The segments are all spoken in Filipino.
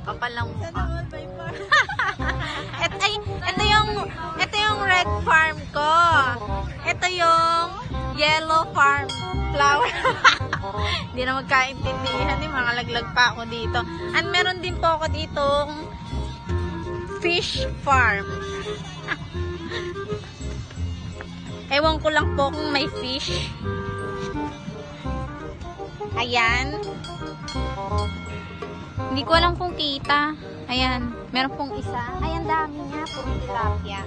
Kapal lang mukha. ito yung red farm ko. Ito yung yellow farm flower. Hindi na magkaintindihan. Mga laglag pa ako dito. At meron din po ako ditong fish farm. Ewan ko lang po kung may fish. Ayan. Hindi ko alam kung kita. Ayan. Meron pong isa. Ayan, dami niya. Puro tilapia.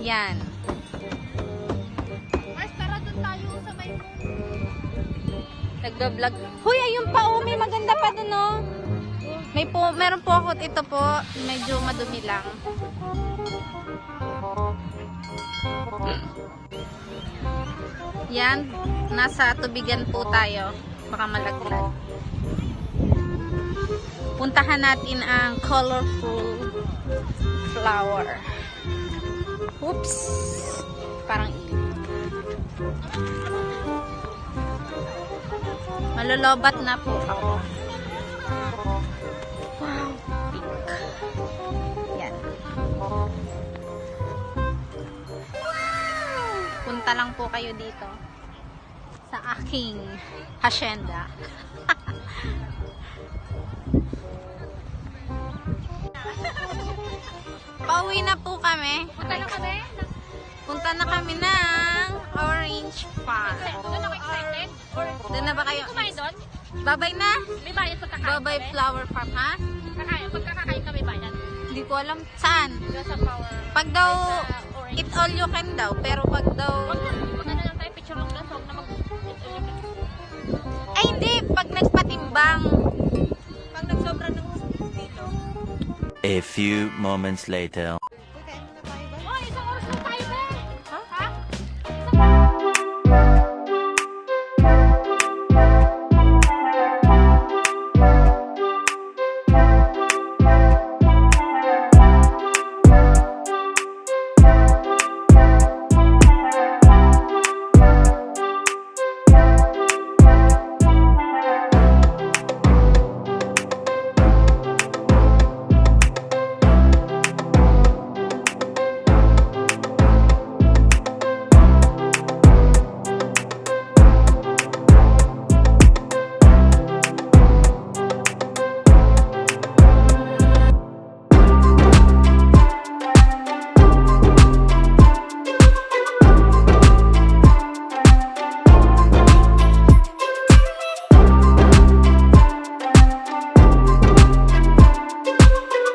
Yan. Mas tara doon tayo sa may... Nagbablog. Huy, ayun pa oh. May maganda pa dun oh. Meron po ako ito po. Medyo madumi lang. Yan. Nasa tubigan po tayo. Baka malaglag. Puntahan natin ang colorful flower. Oops. Parang malolobat na po ako. Wow. Pink. Yan. Punta lang po kayo dito sa aking hacienda. Pauwi na po kami. Punta na kami? Punta na kami ng Orange Farm. Doon ako excited? Or Doon na ba kayo? kumain doon? Babay na. May bayad pagkakain Babay kami? Flower Farm, ha? Pagkakain kami bayad? Hindi ko alam. Saan? Doon sa flower. Pag daw, Sa orange. it all you can daw. Pero pag daw... Pag ano lang tayo, picture lang doon. So, huwag na mag... Ay, hindi. Pag nagpatimbang. Pag nagsobra ng dito. A few moments later.